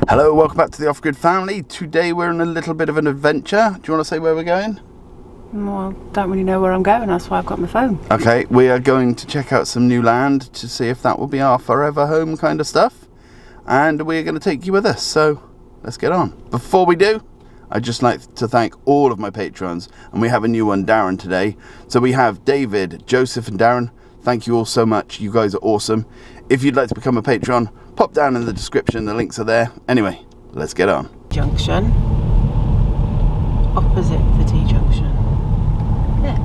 Hello, welcome back to the Off-Grid family. Today we're in a little bit of an adventure. Do you want to say where we're going? Well, I don't really know where I'm going, that's why I've got my phone. Okay, we are going to check out some new land to see if that will be our forever home kind of stuff. And we're going to take you with us, so let's get on. Before we do, I'd just like to thank all of my patrons, and we have a new one, Darren, today. So we have David, Joseph and Darren. Thank you all so much, you guys are awesome. If you'd like to become a patron, pop down in the description, the links are there. Anyway, let's get on. Junction. Opposite the T-junction. Yeah.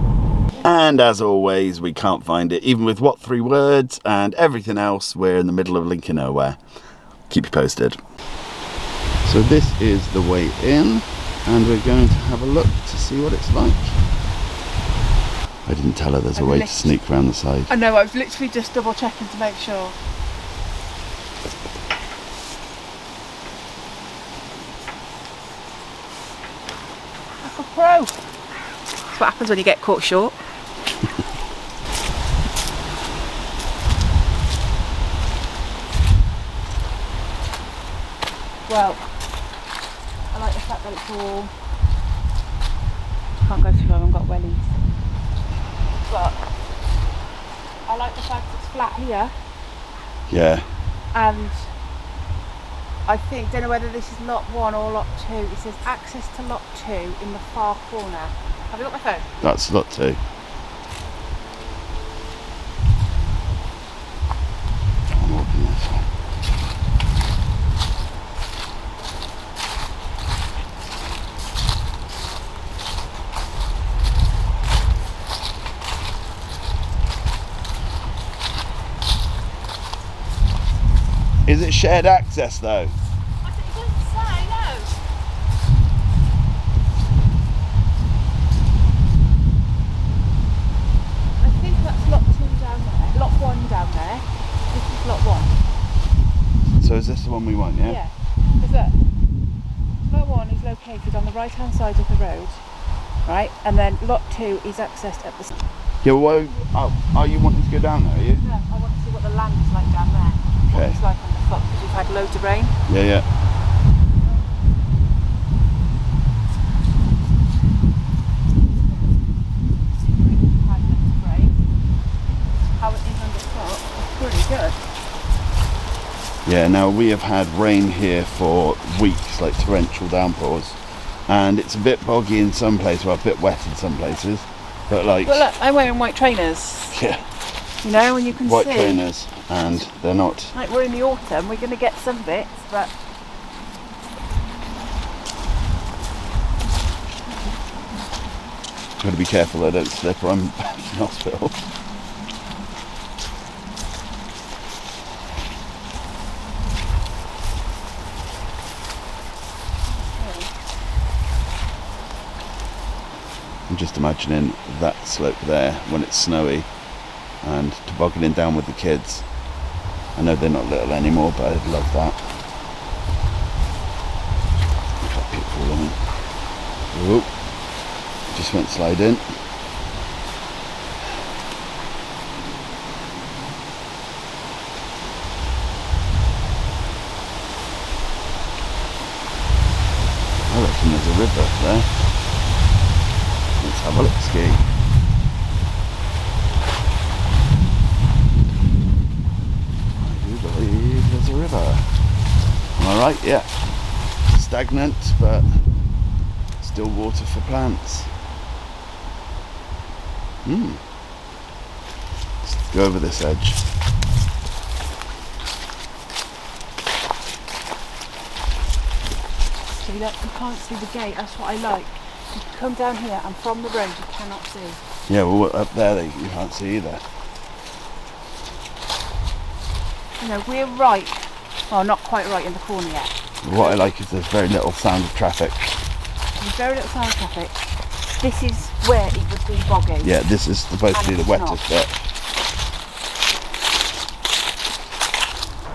And as always, we can't find it, even with what 3 words and everything else. We're in the middle of Lincoln nowhere. Keep you posted. So this is the way in, and we're going to have a look to see what it's like. I didn't tell her there's a way to sneak around the side. I know, I was literally just double checking to make sure. Like a pro. That's what happens when you get caught short. Well, I like the fact that it's all... Can't go through, I haven't got wellies. But I like the fact it's flat here. Yeah. And I think, don't know whether this is lot 1 or lot 2. It says access to lot 2 in the far corner. Have you got my phone? That's lot 2. I'm walking this way. Is it shared access though? It doesn't say, no. I think that's lot 2 down there. Lot 1 down there. This is lot 1. So is this the one we want, yeah? Yeah. Because look, lot 1 is located on the right hand side of the road. Right? And then lot 2 is accessed at the... Yeah, well, are you wanting to go down there, are you? No, I want to see what the land is like down there. What Okay. it's like underfoot, because we've had loads of rain. Yeah, yeah. Had loads of rain. How it is underfoot is pretty good. Yeah, now we have had rain here for weeks, like torrential downpours. And it's a bit boggy in some places, well, a bit wet in some places. But like... Well look, I'm wearing white trainers. Yeah. You know, and you can White see. trainers, and they're not... Like we're in the autumn, we're going to get some bits, but... I've got to be careful I don't slip or I'm back in hospital. I'm just imagining that slope there when it's snowy and tobogganing down with the kids. I know they're not little anymore, but I'd love that. Look at people falling in. Whoop. Just went sliding. I reckon there's a river there. Let's have a look, ski. I do believe there's a river. Am I right? Yeah. Stagnant, but still water for plants. Let's go over this edge. See, look, you can't see the gate, that's what I like. You come down here and from the road you cannot see. Yeah, well, up there you can't see either. You know, we're right, well not quite right in the corner yet. What I like is there's very little sound of traffic. There's very little sound traffic. This is where it would be boggy. Yeah, this is supposed to be the wettest bit.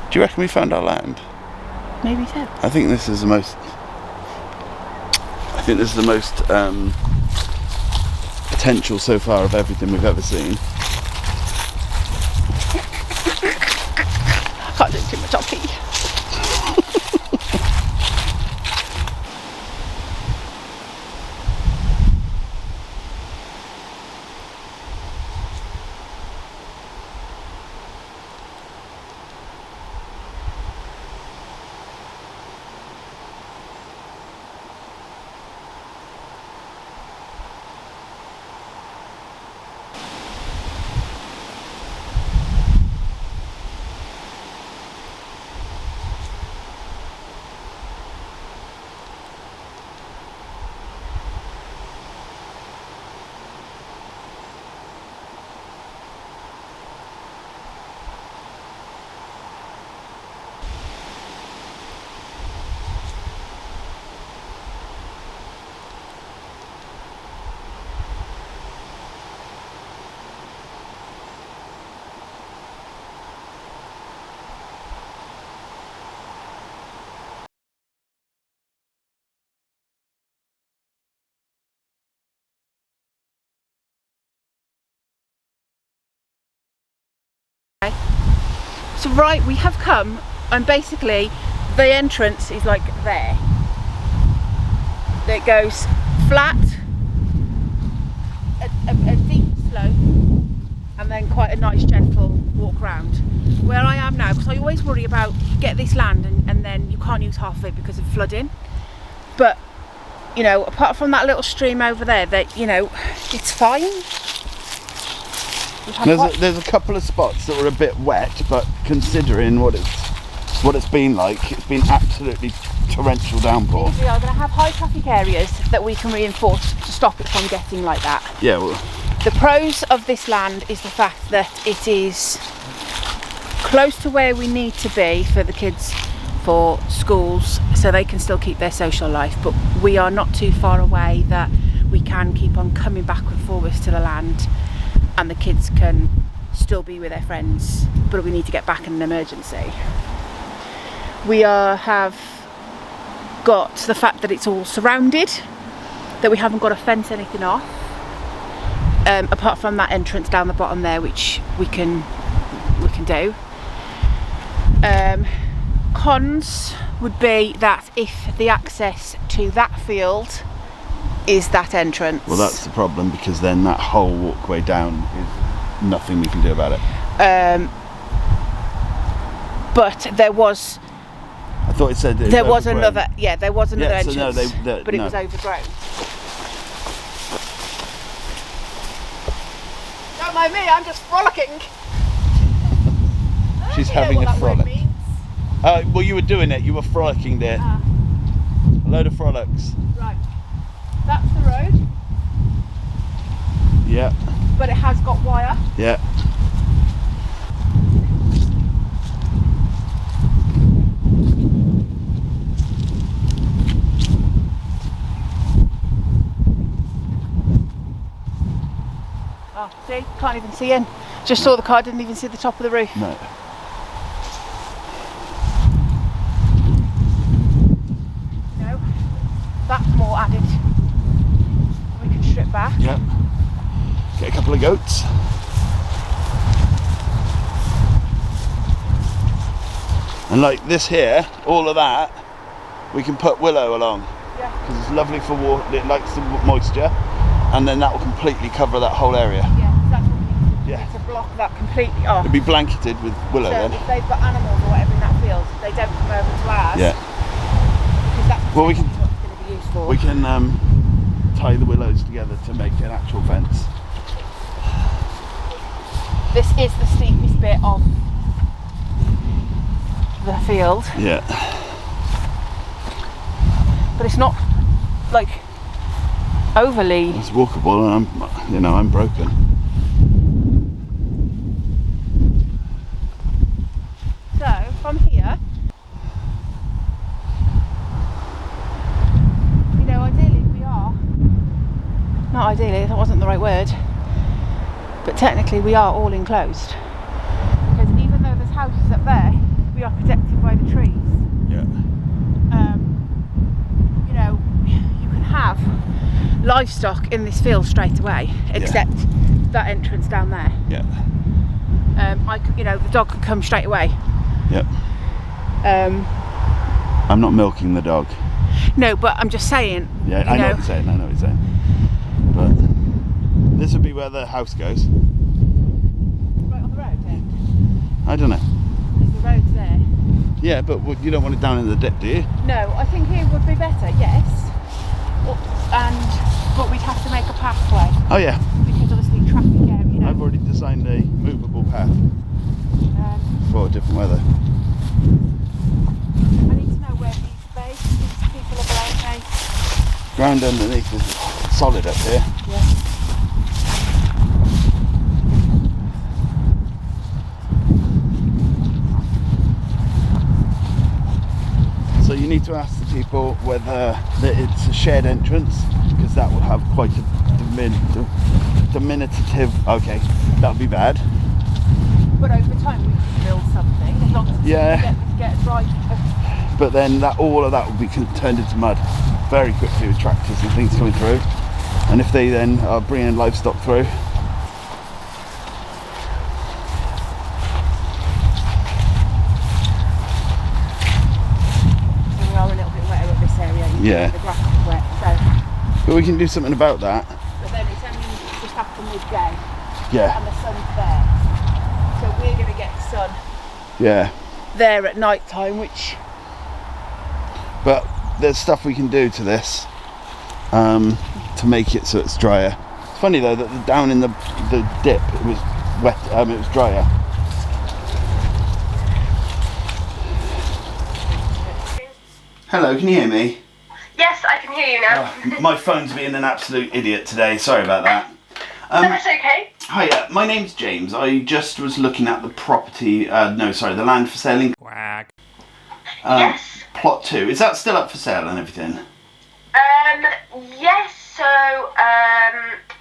Do you reckon we found our land? Maybe so. I think this is the most... potential so far of everything we've ever seen. Can't do too much, I'll pee. So right, we have come, and basically the entrance is like there. It goes flat, a deep slope, and then quite a nice gentle walk round. Where I am now, because I always worry about you get this land and then you can't use half of it because of flooding. But you know, apart from that little stream over there, that you know, it's fine. There's a couple of spots that were a bit wet, but considering what it's been like, it's been absolutely torrential downpour. We are going to have high traffic areas that we can reinforce to stop it from getting like that. Yeah. Well, the pros of this land is the fact that it is close to where we need to be for the kids, for schools, so they can still keep their social life, but we are not too far away that we can keep on coming back and forwards to the land, and the kids can still be with their friends, but we need to get back in an emergency. We have got the fact that it's all surrounded, that we haven't got to fence anything off, apart from that entrance down the bottom there, which we can do. Cons would be that if the access to that field is that entrance. well, that's the problem, because then that whole walkway down is nothing we can do about it. But there was. I thought it said There was another. Yeah, there was another so no, entrance, but it no. was overgrown. Don't mind me. I'm just frolicking. She's having a frolic. Well, you were doing it. You were frolicking there. A load of frolics. Right. That's the road. Yeah. But it has got wire. Yeah. Oh, see? Can't even see in. Just saw the car, didn't even see the top of the roof. No. No. That's more added. We can strip back. Yep. Get a couple of goats. And like this here, all of that, we can put willow along. Yeah. Because it's lovely for water, it likes the moisture, and then that will completely cover that whole area. Yeah, that's what we need to do. Yeah. To block that completely off. It'd be blanketed with willow So then. if they've got animals or whatever in that field, they don't come over to ours. Yeah. Because that's Well, we can- what it's going to be used for. We can tie the willows together to make an actual fence. This is the steepest bit of the field, Yeah. but it's not like overly. It's walkable, and I'm broken. So from here, you know, ideally we are. Not ideally, that wasn't the right word. But technically we are all enclosed. Because even though there's houses up there, we are protected by the trees. Yeah. You know, you can have livestock in this field straight away, except that entrance down there. Yeah. The dog can come straight away. Yep. I'm not milking the dog. No, but I'm just saying. Yeah, I know what you're saying. But this would be where the house goes. Right on the road then? I don't know. Because the road's there. Yeah, but you don't want it down in the dip, do you? No, I think here would be better, yes. But we'd have to make a pathway. Oh yeah. Because obviously traffic area, you know. I've already designed a movable path for different weather. I need to know where these based. These people are below me. Ground underneath is solid up here. Yeah. So you need to ask the people whether it's a shared entrance, because that will have quite a diminutive. Okay, that would be bad. But over time we can build something as long as we get a drive. But then all of that will be turned into mud very quickly with tractors and things coming through. And if they then are bringing livestock through, Yeah. The grass is wet, so. But we can do something about that. But then it's only just after midday, Yeah. and the sun's there. So we're going to get the sun Yeah. there at night time, which. But there's stuff we can do to this to make it so it's drier. It's funny though that down in the dip it was wet. It was drier. Hello, can you hear me? Yes, I can hear you now. My phone's being an absolute idiot today. Sorry about that. That's okay. Hiya, my name's James. I just was looking at the property. The land for sale in Yes. Plot 2. Is that still up for sale and everything? Yes. So,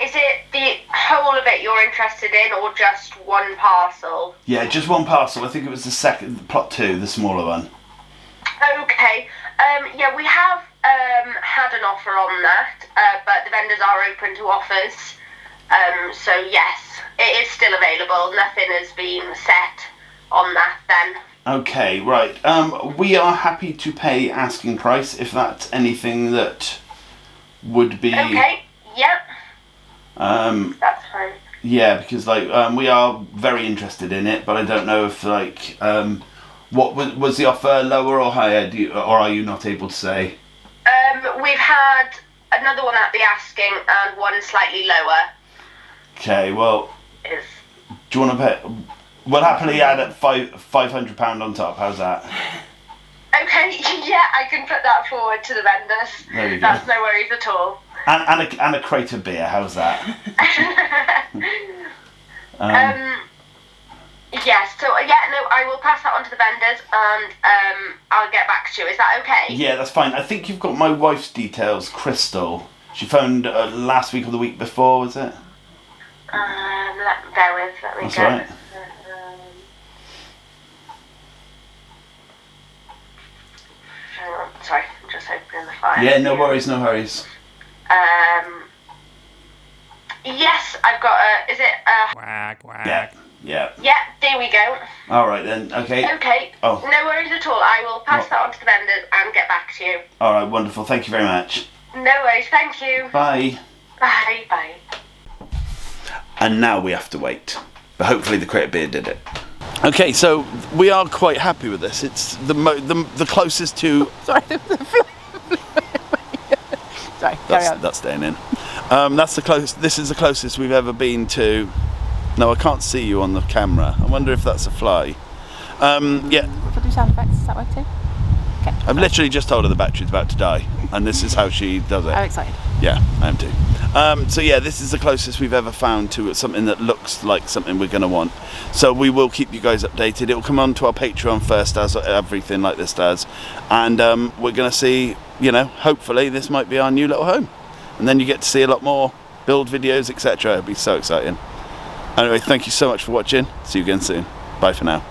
is it the whole of it you're interested in, or just one parcel? Yeah, just one parcel. I think it was the second Plot 2, the smaller one. Okay. Yeah, we have had an offer on that, but the vendors are open to offers. So yes, it is still available. Nothing has been set on that then. Okay, right. We are happy to pay asking price if that's anything that would be. Okay. Yep. That's fine. Yeah, because we are very interested in it, but I don't know if what was the offer, lower or higher? Or are you not able to say? We've had another one at the asking and one slightly lower. Okay, well, Is do you want to pay? We'll happily add at £500 on top. How's that? okay. Yeah, I can put that forward to the vendors. There you go. That's no worries at all. And a crate of beer. How's that? Yes. So I will pass that on to the vendors and I'll get back to you. Is that okay? Yeah, that's fine. I think you've got my wife's details, Crystal. She phoned last week or the week before, was it? Let me That's go. right. Hang on. Sorry, I'm just opening the file. Yeah, no worries, no hurries. Yes, I've got is it Yeah, yeah. yeah, there we go. All right then. Okay. Okay. Oh. No worries at all. I will pass that on to the vendors and get back to you. All right, wonderful. Thank you very much. No worries. Thank you. Bye. Bye. Bye. And now we have to wait. But hopefully the crate of beer did it. Okay, so we are quite happy with this. It's the closest to. Sorry, Sorry, carry on. That's staying in. That's the closest. This is the closest we've ever been to. No, I can't see you on the camera. I wonder if that's a fly. Yeah. Should we do sound effects? Is that way too? Okay. I've literally just told her the battery's about to die, and this is how she does it. I'm excited. Yeah, I am too. So yeah, this is the closest we've ever found to something that looks like something we're going to want. So we will keep you guys updated. It will come on to our Patreon first, as everything like this does. And we're going to see, hopefully this might be our new little home. And then you get to see a lot more build videos, etc. It'll be so exciting. Anyway, thank you so much for watching. See you again soon. Bye for now.